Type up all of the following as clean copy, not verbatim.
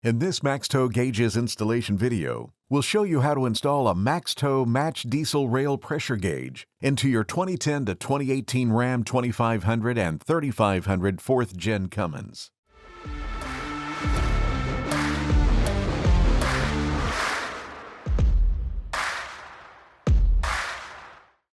In this MaxTow Gauges installation video, we'll show you how to install a MaxTow Match diesel rail pressure gauge into your 2010 to 2018 Ram 2500 and 3500 4th Gen Cummins.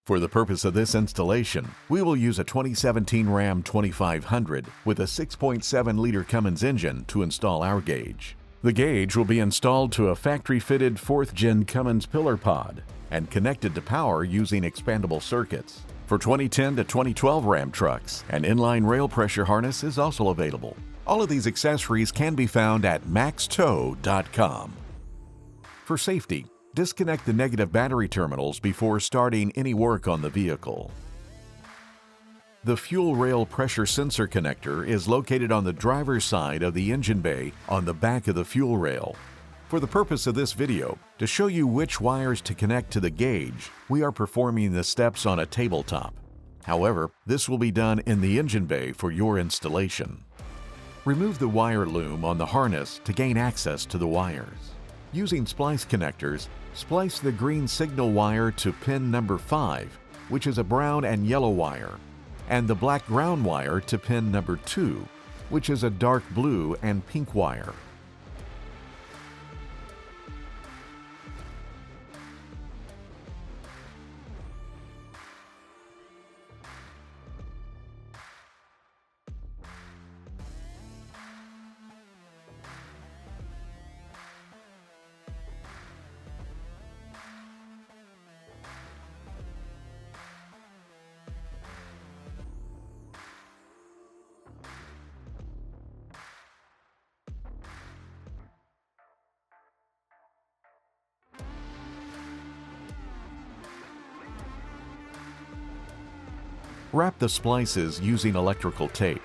For the purpose of this installation, we will use a 2017 Ram 2500 with a 6.7-liter Cummins engine to install our gauge. The gauge will be installed to a factory-fitted 4th Gen Cummins pillar pod and connected to power using expandable circuits. For 2010 to 2012 Ram trucks, an inline rail pressure harness is also available. All of these accessories can be found at maxtow.com. For safety, disconnect the negative battery terminals before starting any work on the vehicle. The fuel rail pressure sensor connector is located on the driver's side of the engine bay on the back of the fuel rail. For the purpose of this video, to show you which wires to connect to the gauge, we are performing the steps on a tabletop. However, this will be done in the engine bay for your installation. Remove the wire loom on the harness to gain access to the wires. Using splice connectors, splice the green signal wire to pin number 5, which is a brown and yellow wire, and the black ground wire to pin number 2, which is a dark blue and pink wire. Wrap the splices using electrical tape.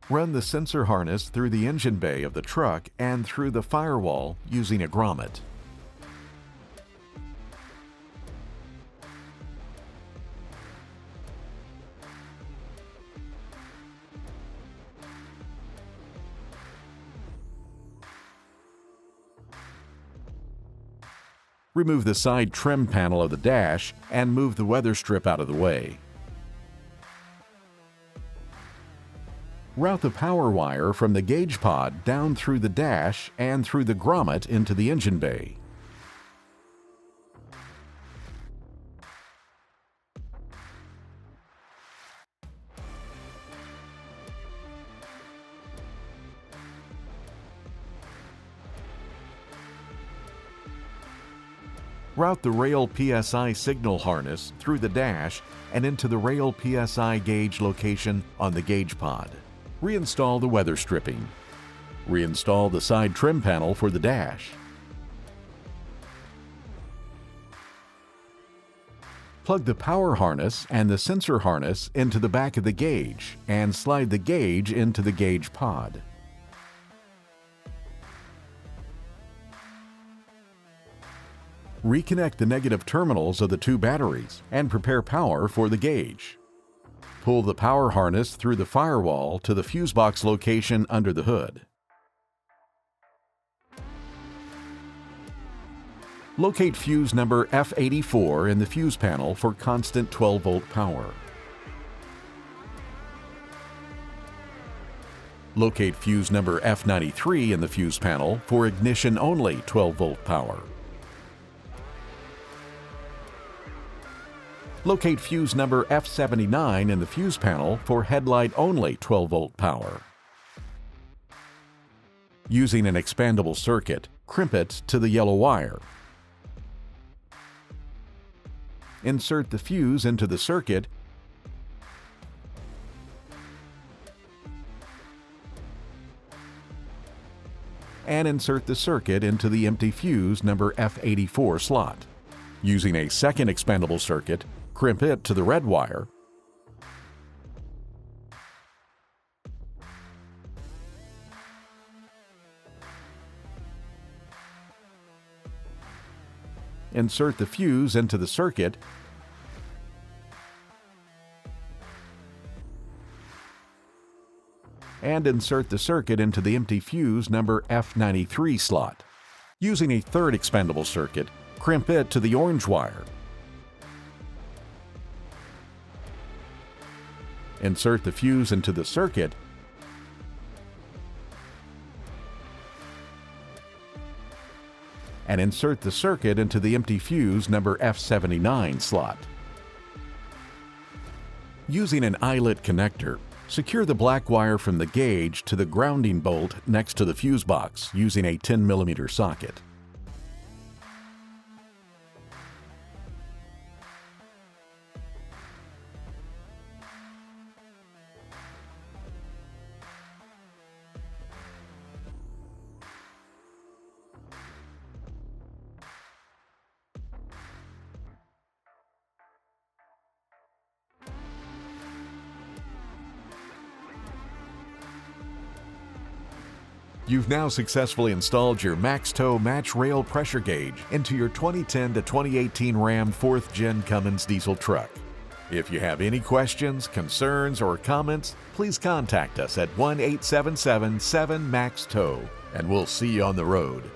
Run the sensor harness through the engine bay of the truck and through the firewall using a grommet. Remove the side trim panel of the dash and move the weather strip out of the way. Route the power wire from the gauge pod down through the dash and through the grommet into the engine bay. Route the rail PSI signal harness through the dash and into the rail PSI gauge location on the gauge pod. Reinstall the weather stripping. Reinstall the side trim panel for the dash. Plug the power harness and the sensor harness into the back of the gauge and slide the gauge into the gauge pod. Reconnect the negative terminals of the two batteries and prepare power for the gauge. Pull the power harness through the firewall to the fuse box location under the hood. Locate fuse number F84 in the fuse panel for constant 12-volt power. Locate fuse number F93 in the fuse panel for ignition-only 12-volt power. Locate fuse number F79 in the fuse panel for headlight-only 12-volt power. Using an expandable circuit, crimp it to the yellow wire. Insert the fuse into the circuit and insert the circuit into the empty fuse number F84 slot. Using a second expandable circuit, crimp it to the red wire, insert the fuse into the circuit, and insert the circuit into the empty fuse number F93 slot. Using a third expandable circuit, crimp it to the orange wire. Insert the fuse into the circuit and insert the circuit into the empty fuse number F79 slot. Using an eyelet connector, secure the black wire from the gauge to the grounding bolt next to the fuse box using a 10mm socket. You've now successfully installed your MaxTow Match rail pressure gauge into your 2010 to 2018 Ram 4th Gen Cummins diesel truck. If you have any questions, concerns, or comments, please contact us at 1-877-7-MAXTOW, and we'll see you on the road.